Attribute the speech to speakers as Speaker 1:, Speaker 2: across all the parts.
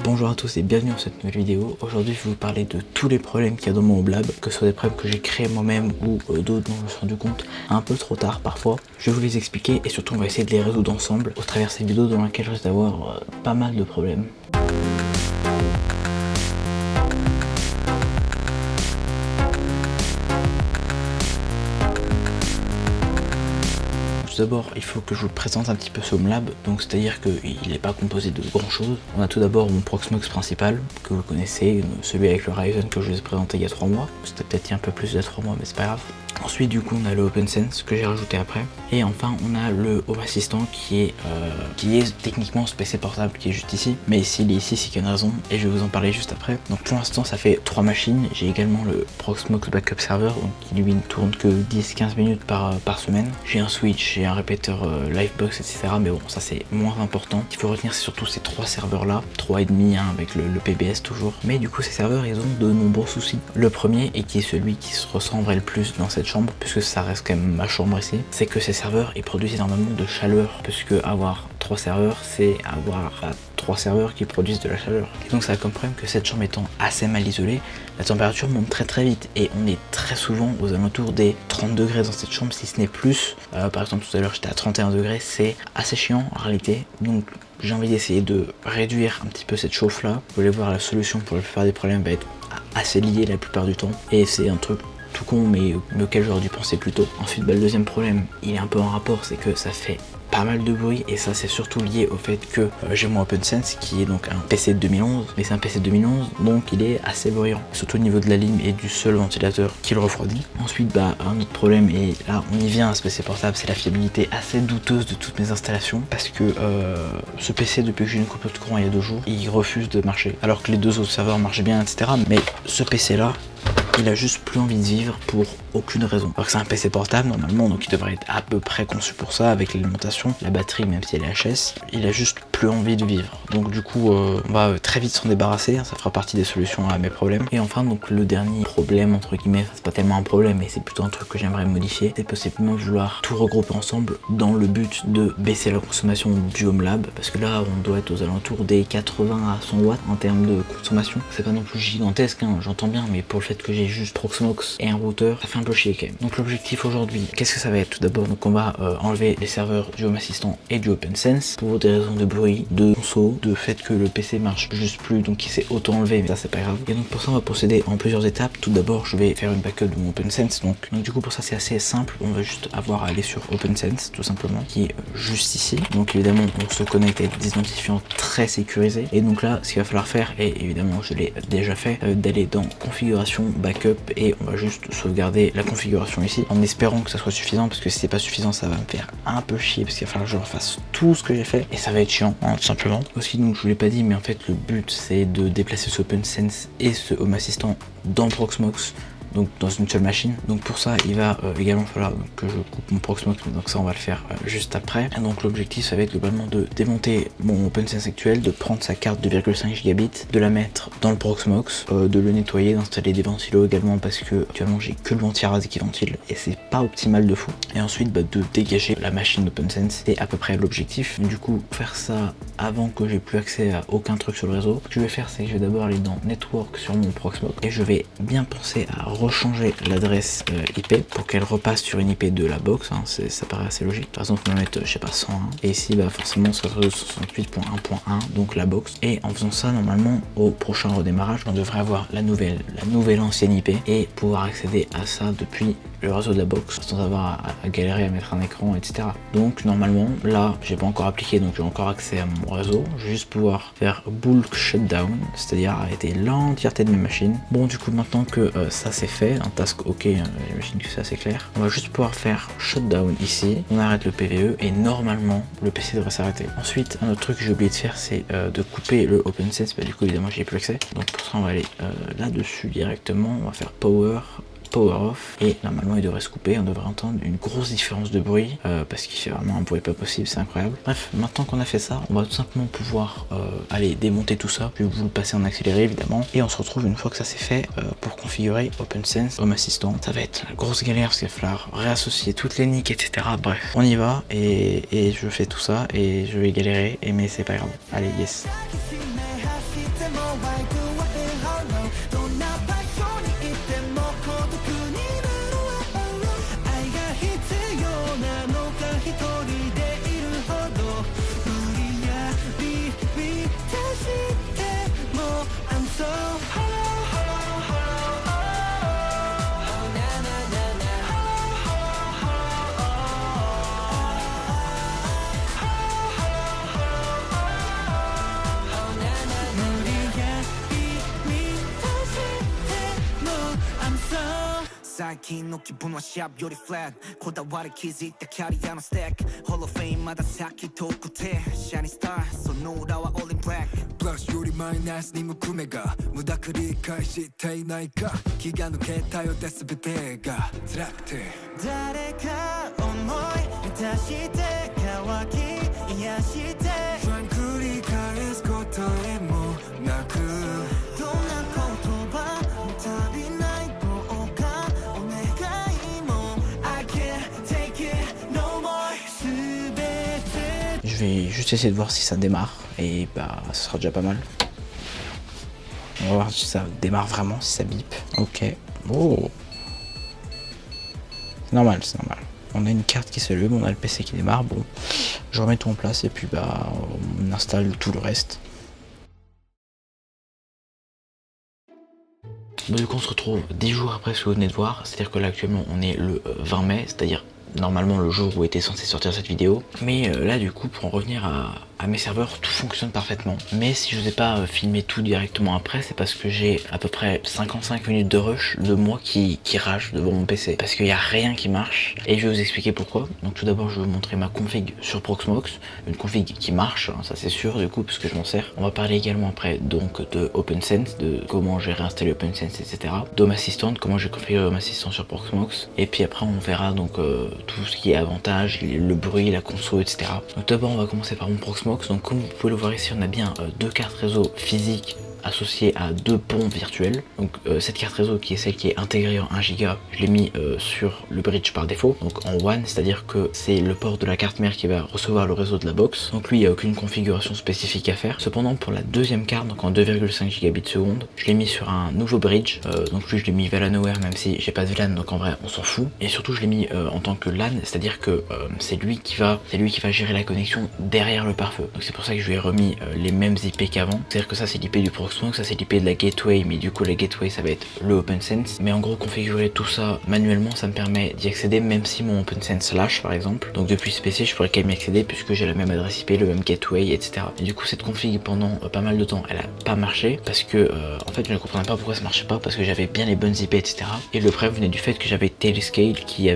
Speaker 1: Bonjour à tous et bienvenue dans cette nouvelle vidéo. Aujourd'hui je vais vous parler de tous les problèmes qu'il y a dans mon Home Lab, que ce soit des problèmes que j'ai créés moi-même ou d'autres dont je me suis rendu compte un peu trop tard parfois. Je vais vous les expliquer et surtout on va essayer de les résoudre ensemble au travers de cette vidéo dans laquelle je risque d'avoir pas mal de problèmes. Tout d'abord, il faut que je vous présente un petit peu ce Home Lab, donc c'est-à-dire qu'il n'est pas composé de grand chose. On a tout d'abord mon Proxmox principal, que vous connaissez, celui avec le Ryzen que je vous ai présenté il y a 3 mois. C'était peut-être un peu plus de 3 mois, mais c'est pas grave. Ensuite, du coup, on a le OpenSense que j'ai rajouté après. Et enfin, on a le Home Assistant qui est techniquement ce PC portable qui est juste ici. Mais s'il est ici, c'est qu'il y a une raison et je vais vous en parler juste après. Donc pour l'instant, ça fait 3 machines. J'ai également le Proxmox Backup Server, donc qui lui ne tourne que 10-15 minutes par semaine. J'ai un switch, j'ai un répéteur Livebox, etc. Mais bon, ça c'est moins important. Ce qu'il faut retenir, c'est surtout ces 3 serveurs là, 3,5 avec le PBS toujours. Mais du coup, ces serveurs, ils ont de nombreux soucis. Le premier, et qui est celui qui se ressemblerait le plus dans cette chambre, puisque ça reste quand même ma chambre ici, c'est que ces serveurs ils produisent énormément de chaleur, puisque avoir 3 serveurs c'est avoir 3 serveurs qui produisent de la chaleur. Et donc ça a comme problème que cette chambre étant assez mal isolée, la température monte très vite et on est très souvent aux alentours des 30 degrés dans cette chambre, si ce n'est plus. Par exemple tout à l'heure j'étais à 31 degrés, c'est assez chiant en réalité. Donc j'ai envie d'essayer de réduire un petit peu cette chauffe là. Vous allez voir, la solution pour la plupart des problèmes va être assez liée la plupart du temps, et c'est un truc tout con mais auquel j'aurais dû penser plus tôt. Ensuite, le deuxième problème, il est un peu en rapport, c'est que ça fait pas mal de bruit, et ça c'est surtout lié au fait que j'ai mon OpenSense qui est donc un PC de 2011, mais c'est un PC de 2011 donc il est assez bruyant, surtout au niveau de la lime et du seul ventilateur qui le refroidit. Ensuite un autre problème, et là on y vient à ce PC portable, c'est la fiabilité assez douteuse de toutes mes installations, parce que ce PC, depuis que j'ai une coupure de courant il y a 2 jours, il refuse de marcher, alors que les 2 autres serveurs marchent bien, etc. Mais ce PC là, il a juste plus envie de vivre pour aucune raison. Alors que c'est un PC portable normalement, donc il devrait être à peu près conçu pour ça, avec l'alimentation, la batterie même si elle est HS. Il a juste plus envie de vivre. Donc du coup on va très vite s'en débarrasser, ça fera partie des solutions à mes problèmes. Et enfin donc le dernier problème entre guillemets, c'est pas tellement un problème mais c'est plutôt un truc que j'aimerais modifier, c'est possiblement vouloir tout regrouper ensemble dans le but de baisser la consommation du Home Lab, parce que là on doit être aux alentours des 80 à 100 watts en termes de consommation. C'est pas non plus gigantesque hein, j'entends bien, mais pour le fait que j'ai juste Proxmox et un routeur, ça fait un peu chier quand même. Donc l'objectif aujourd'hui, qu'est-ce que ça va être? Tout d'abord, donc on va enlever les serveurs du Home Assistant et du OpenSense pour des raisons de bruit, de conso, de fait que le PC marche juste plus, donc il s'est auto-enlevé, mais ça c'est pas grave. Et donc pour ça on va procéder en plusieurs étapes. Tout d'abord je vais faire une backup de mon OpenSense, donc du coup pour ça c'est assez simple, on va juste avoir à aller sur OpenSense tout simplement, qui est juste ici. Donc évidemment on se connecte avec des identifiants très sécurisés, et donc là ce qu'il va falloir faire, et évidemment je l'ai déjà fait, d'aller dans configuration backup, et on va juste sauvegarder la configuration ici en espérant que ça soit suffisant, parce que si c'est pas suffisant ça va me faire un peu chier, parce qu'il va falloir que je refasse tout ce que j'ai fait et ça va être chiant hein, tout simplement. Aussi, donc je vous l'ai pas dit, mais en fait le but c'est de déplacer ce OpenSense et ce Home Assistant dans Proxmox, donc dans une seule machine. Donc pour ça il va également falloir que je coupe mon Proxmox, donc ça on va le faire juste après. Et donc l'objectif ça va être globalement de démonter mon OpenSense actuel, de prendre sa carte 2,5 gigabits, de la mettre dans le Proxmox, de le nettoyer, d'installer des ventilos également, parce que actuellement j'ai que le venti-rase qui ventile et c'est pas optimal de fou. Et ensuite de dégager la machine d'OpenSense, c'est à peu près l'objectif. Du coup faire ça avant que j'ai plus accès à aucun truc sur le réseau, ce que je vais faire c'est que je vais d'abord aller dans Network sur mon Proxmox, et je vais bien penser à changer l'adresse IP pour qu'elle repasse sur une IP de la box, hein, ça paraît assez logique. Par exemple on va mettre je sais pas 101, et ici forcément ça sera 68.1.1, donc la box. Et en faisant ça, normalement au prochain redémarrage on devrait avoir la nouvelle ancienne IP et pouvoir accéder à ça depuis le réseau de la box sans avoir à galérer à mettre un écran, etc. Donc normalement là j'ai pas encore appliqué, donc j'ai encore accès à mon réseau. Je vais juste pouvoir faire bulk shutdown, c'est-à-dire arrêter l'entièreté de mes machines. Bon, du coup maintenant que ça c'est fait, un task ok, j'imagine que c'est assez clair, on va juste pouvoir faire shutdown ici, on arrête le PVE et normalement le PC devrait s'arrêter. Ensuite un autre truc que j'ai oublié de faire, c'est de couper le OpenSense, du coup évidemment j'y ai plus accès, donc pour ça on va aller là-dessus directement, on va faire power off, et normalement il devrait se couper, on devrait entendre une grosse différence de bruit parce qu'il fait vraiment un bruit pas possible, c'est incroyable. Bref, maintenant qu'on a fait ça, on va tout simplement pouvoir aller démonter tout ça. Je vais vous le passer en accéléré évidemment, et on se retrouve une fois que ça c'est fait pour configurer OpenSense Home Assistant. Ça va être la grosse galère parce qu'il va falloir réassocier toutes les NIC, etc. Bref, on y va, et je fais tout ça et je vais galérer, mais c'est pas grave. Allez, yes.
Speaker 2: 最近の気分はシャープよりフラットこだわり気づいたキャリアのステックホロフェインまだ先遠くてシャイニースターその裏はオールインブラックプラスよりマイナスに向く目が無駄繰り返していないか気が抜けたようで全てが辛くて誰か思い出して乾き癒して不安繰り返す答えもなくどんな言葉も足りないどうかお願いも I can't take it no more 全て
Speaker 1: Je vais juste essayer de voir si ça démarre et bah ça sera déjà pas mal. On va voir si ça démarre vraiment, si ça bip. Ok. Oh. C'est normal, c'est normal. On a une carte qui s'allume, on a le PC qui démarre. Bon, je remets tout en place et puis bah on installe tout le reste. Bon, du coup on se retrouve 10 jours après ce que vous venez de voir, c'est-à-dire que là actuellement on est le 20 mai, c'est-à-dire normalement le jour où était censé sortir cette vidéo. Mais là du coup pour en revenir à mes serveurs, tout fonctionne parfaitement. Mais si je vous ai pas filmé tout directement après, c'est parce que j'ai à peu près 55 minutes de rush de moi qui rage devant mon PC. Parce qu'il n'y a rien qui marche. Et je vais vous expliquer pourquoi. Donc tout d'abord je vais vous montrer ma config sur Proxmox. Une config qui marche, hein, ça c'est sûr du coup, puisque je m'en sers. On va parler également après donc de OpenSense, de comment j'ai réinstallé OpenSense, etc. D'Home Assistant, comment j'ai configuré Home Assistant sur Proxmox. Et puis après on verra donc tout ce qui est avantage, le bruit, la conso, etc. Donc d'abord on va commencer par mon Proxmox. Donc comme vous pouvez le voir ici, on a bien deux cartes réseau physiques associé à deux ponts virtuels. Donc cette carte réseau qui est celle qui est intégrée en 1 Go, je l'ai mis sur le bridge par défaut, donc en WAN, c'est-à-dire que c'est le port de la carte mère qui va recevoir le réseau de la box. Donc lui il n'y a aucune configuration spécifique à faire. Cependant pour la deuxième carte, donc en 2,5 gigabits seconde, je l'ai mis sur un nouveau bridge. Donc lui je l'ai mis VLAN Aware, même si j'ai pas de VLAN, donc en vrai on s'en fout. Et surtout je l'ai mis en tant que LAN, c'est-à-dire que c'est lui qui va gérer la connexion derrière le pare-feu. Donc c'est pour ça que je lui ai remis les mêmes IP qu'avant. C'est-à-dire que ça c'est l'IP du Proxmox, ça c'est l'IP de la gateway, mais du coup la gateway ça va être le OpenSense. Mais en gros configurer tout ça manuellement, ça me permet d'y accéder même si mon OpenSense lâche par exemple. Donc depuis ce PC je pourrais quand même y accéder puisque j'ai la même adresse IP, le même gateway, etc. Et du coup cette config pendant pas mal de temps elle a pas marché parce que en fait je ne comprenais pas pourquoi ça marchait pas, parce que j'avais bien les bonnes IP, etc. Et le problème venait du fait que j'avais Tailscale qui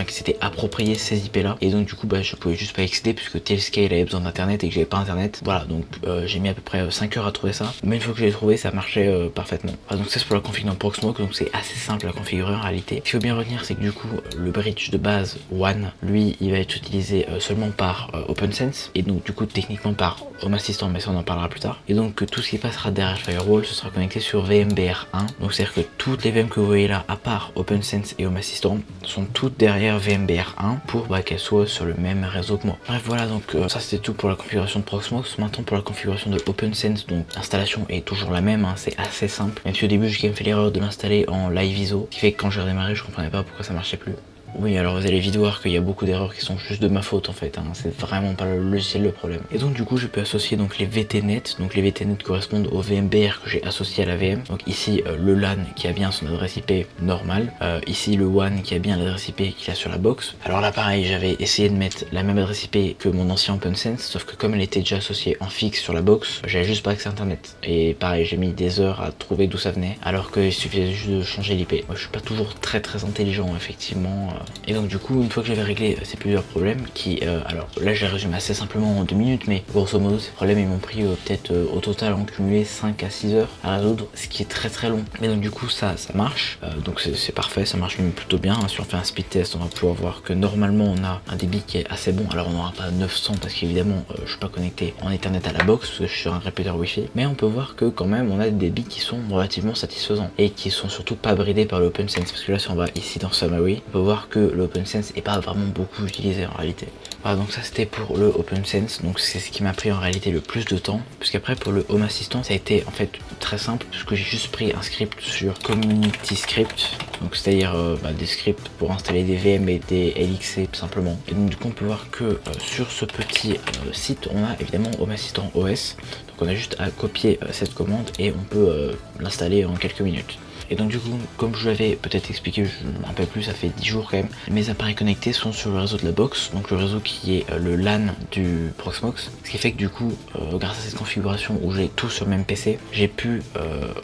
Speaker 1: s'était approprié ces IP là, et donc du coup bah je pouvais juste pas y accéder puisque Tailscale avait besoin d'internet et que j'avais pas internet. Voilà, donc j'ai mis à peu près 5 heures à trouver ça, mais une fois que je l'ai trouvé ça marchait parfaitement. Donc ça c'est pour la config dans Proxmox, donc c'est assez simple à configurer en réalité. Ce qu'il faut bien retenir c'est que du coup le bridge de base WAN, lui il va être utilisé seulement par OpenSense, et donc du coup techniquement par Home Assistant, mais ça on en parlera plus tard. Et donc tout ce qui passera derrière Firewall ce sera connecté sur VMBR1. Donc c'est à dire que toutes les VM que vous voyez là à part OpenSense et Home Assistant sont toutes derrière VMBR1 pour qu'elles soient sur le même réseau que moi. Bref voilà, donc ça c'était tout pour la configuration de Proxmox. Maintenant pour la configuration de OpenSense, donc l'installation est toujours la même, hein, c'est assez simple, même si au début j'ai quand même fait l'erreur de l'installer en live ISO, ce qui fait que quand j'ai redémarré je comprenais pas pourquoi ça marchait plus. Oui, alors vous allez vite voir qu'il y a beaucoup d'erreurs qui sont juste de ma faute en fait, hein. C'est vraiment pas le logiciel le problème. Et donc du coup je peux associer donc les VTNet, donc les VTNet correspondent au VMBR que j'ai associé à la VM. Donc ici le LAN qui a bien son adresse IP normale, ici le WAN qui a bien l'adresse IP qu'il a sur la box. Alors là pareil, j'avais essayé de mettre la même adresse IP que mon ancien OpenSense, sauf que comme elle était déjà associée en fixe sur la box, j'avais juste pas accès à internet. Et pareil, j'ai mis des heures à trouver d'où ça venait, alors qu'il suffisait juste de changer l'IP. Moi je suis pas toujours très intelligent effectivement. Et donc du coup une fois que j'avais réglé ces plusieurs problèmes qui alors là je les résume assez simplement en 2 minutes, mais grosso modo ces problèmes ils m'ont pris peut-être au total en cumulé 5 à 6 heures à résoudre, ce qui est très long. Mais donc du coup ça marche, donc c'est parfait, ça marche même plutôt bien, hein. Si on fait un speed test on va pouvoir voir que normalement on a un débit qui est assez bon. Alors on n'aura pas 900 parce qu'évidemment je suis pas connecté en Ethernet à la box parce que je suis sur un répéteur wifi, mais on peut voir que quand même on a des débits qui sont relativement satisfaisants et qui sont surtout pas bridés par l'OpenSense, parce que là si on va ici dans Summary on peut voir que le OpenSense est pas vraiment beaucoup utilisé en réalité. Voilà, donc ça c'était pour le OpenSense, donc c'est ce qui m'a pris en réalité le plus de temps, puisqu'après pour le Home Assistant ça a été en fait très simple, puisque j'ai juste pris un script sur Community Script, donc c'est-à-dire des scripts pour installer des VM et des LXC tout simplement. Et donc du coup on peut voir que sur ce petit site on a évidemment Home Assistant OS, donc on a juste à copier cette commande et on peut l'installer en quelques minutes. Et donc du coup, comme je l'avais peut-être expliqué, je ne me rappelle plus, ça fait 10 jours quand même, mes appareils connectés sont sur le réseau de la box, donc le réseau qui est le LAN du Proxmox, ce qui fait que du coup, grâce à cette configuration où j'ai tout sur le même PC, j'ai pu,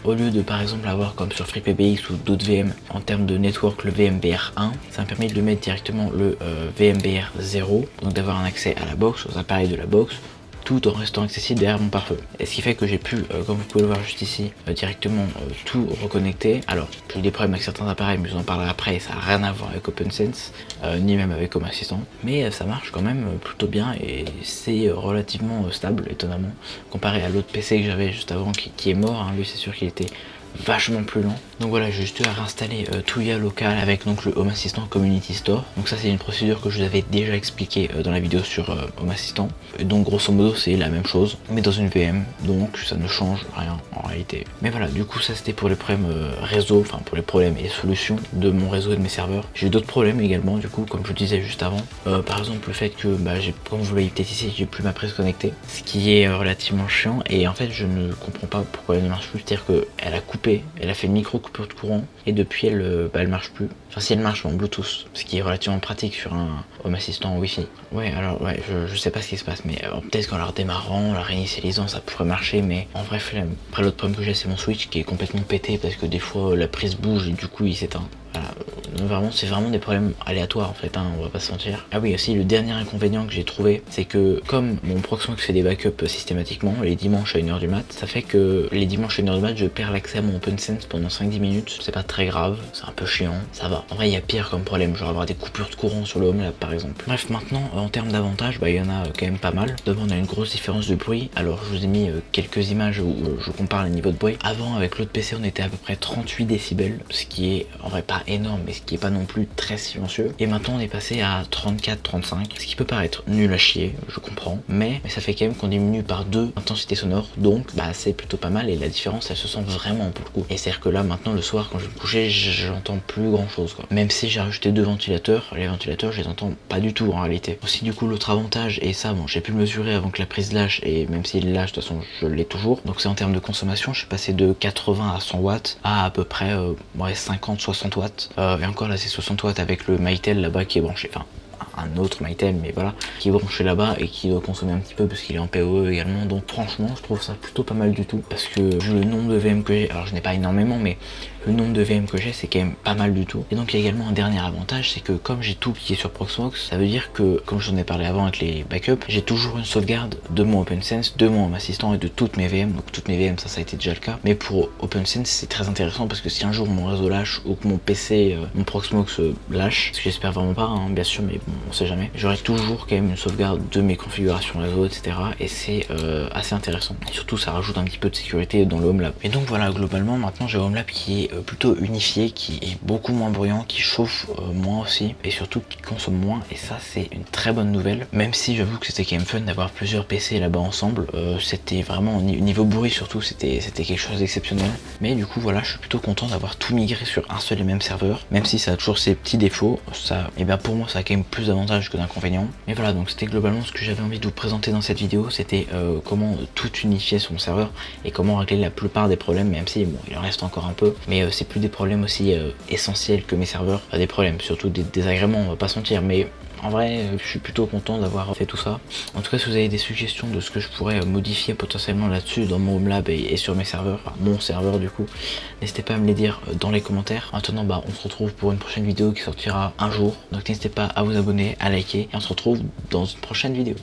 Speaker 1: au lieu de par exemple avoir comme sur FreePBX ou d'autres VM, en termes de network le VMBR 1, ça m'a permis de le mettre directement le VMBR 0, donc d'avoir un accès à la box, aux appareils de la box, tout en restant accessible derrière mon pare-feu. Et ce qui fait que j'ai pu, comme vous pouvez le voir juste ici, directement tout reconnecter. Alors, j'ai eu des problèmes avec certains appareils, mais je vous en parlerai après, et ça n'a rien à voir avec OpenSense, ni même avec Home Assistant. Mais ça marche quand même plutôt bien, et c'est relativement stable, étonnamment, comparé à l'autre PC que j'avais juste avant, qui est mort, hein. Lui c'est sûr qu'il était vachement plus lent. Donc voilà, j'ai juste eu à réinstaller Tuya local avec donc le Home Assistant Community Store. Donc ça c'est une procédure que je vous avais déjà expliqué dans la vidéo sur Home Assistant. Et donc grosso modo c'est la même chose mais dans une VM, donc ça ne change rien en réalité. Mais voilà, du coup ça c'était pour les problèmes réseau, enfin pour les problèmes et solutions de mon réseau et de mes serveurs. J'ai eu d'autres problèmes également du coup, comme je le disais juste avant. Par exemple le fait que comme vous voyez peut-être ici, j'ai plus ma prise connectée, ce qui est relativement chiant, et en fait je ne comprends pas pourquoi elle ne marche plus. C'est-à-dire qu'elle a coupé, elle a fait une micro coupure de courant et depuis elle marche plus. Enfin si elle marche en Bluetooth, ce qui est relativement pratique sur un Home Assistant Wi-Fi. Ouais, alors ouais, je sais pas ce qui se passe, mais peut-être qu'en la redémarrant, la réinitialisant, ça pourrait marcher, mais en vrai flemme. Après l'autre problème que j'ai c'est mon Switch qui est complètement pété parce que des fois la prise bouge et du coup il s'éteint. Voilà, c'est vraiment des problèmes aléatoires en fait, hein, on va pas se mentir. Ah oui, aussi le dernier inconvénient que j'ai trouvé, c'est que comme mon Proxmox fait des backups systématiquement les dimanches à 1h du mat, ça fait que les dimanches à 1h du mat je perds l'accès à mon OpenSense pendant 5-10 minutes. C'est pas très grave, c'est un peu chiant, ça va. En vrai il y a pire comme problème, genre avoir des coupures de courant sur le HomeLab par exemple. Bref, maintenant en termes d'avantages, il y en a quand même pas mal. D'abord on a une grosse différence de bruit. Alors je vous ai mis quelques images où je compare les niveaux de bruit. Avant avec l'autre PC on était à peu près 38 décibels, ce qui est en vrai pas énorme mais ce qui est pas non plus très silencieux. Et maintenant on est passé à 34-35, ce qui peut paraître nul à chier, je comprends, mais ça fait quand même qu'on diminue par 2 l'intensité sonore, donc c'est plutôt pas mal, et la différence elle se sent vraiment pour le coup. Et c'est à dire que là maintenant le soir quand je vais me coucher j'entends plus grand chose quoi. Même si j'ai rajouté 2 ventilateurs, les ventilateurs je les entends pas du tout en réalité. Aussi du coup l'autre avantage, et ça bon j'ai pu le mesurer avant que la prise lâche, et même s'il lâche de toute façon je l'ai toujours, donc c'est en termes de consommation, je suis passé de 80 à 100 watts à peu près 50-60 watts. Et encore là c'est 60 watts avec le Mytel là-bas qui est branché, enfin un autre Mytel mais voilà, qui est branché là-bas et qui doit consommer un petit peu parce qu'il est en PoE également. Donc franchement je trouve ça plutôt pas mal du tout, parce que vu le nombre de VM que j'ai, alors je n'ai pas énormément mais le nombre de VM que j'ai c'est quand même pas mal du tout. Et donc il y a également un dernier avantage, c'est que comme j'ai tout qui est sur Proxmox, ça veut dire que comme j'en ai parlé avant avec les backups, j'ai toujours une sauvegarde de mon OpenSense, de mon Home Assistant et de toutes mes VM. Donc toutes mes VM ça a été déjà le cas, mais pour OpenSense c'est très intéressant parce que si un jour mon réseau lâche ou que mon PC, mon Proxmox lâche, ce que j'espère vraiment pas hein, bien sûr, mais bon on sait jamais, j'aurai toujours quand même une sauvegarde de mes configurations réseau etc, et c'est assez intéressant, et surtout ça rajoute un petit peu de sécurité dans le HomeLab. Et donc voilà, globalement maintenant j'ai HomeLab qui est plutôt unifié, qui est beaucoup moins bruyant, qui chauffe moins aussi, et surtout qui consomme moins, et ça c'est une très bonne nouvelle, même si j'avoue que c'était quand même fun d'avoir plusieurs PC là-bas ensemble. C'était vraiment au niveau bruit surtout, c'était quelque chose d'exceptionnel. Mais du coup voilà, je suis plutôt content d'avoir tout migré sur un seul et même serveur, même si ça a toujours ses petits défauts. Ça, et bien pour moi ça a quand même plus d'avantages que d'inconvénients. Mais voilà, donc c'était globalement ce que j'avais envie de vous présenter dans cette vidéo, c'était comment tout unifier sur mon serveur et comment régler la plupart des problèmes, même si bon il en reste encore un peu, mais c'est plus des problèmes aussi essentiels que mes serveurs, des problèmes, surtout des désagréments, on va pas se mentir, mais en vrai je suis plutôt content d'avoir fait tout ça. En tout cas si vous avez des suggestions de ce que je pourrais modifier potentiellement là-dessus dans mon HomeLab et sur mes serveurs, enfin, mon serveur du coup, n'hésitez pas à me les dire dans les commentaires. Maintenant on se retrouve pour une prochaine vidéo qui sortira un jour, donc n'hésitez pas à vous abonner, à liker, et on se retrouve dans une prochaine vidéo.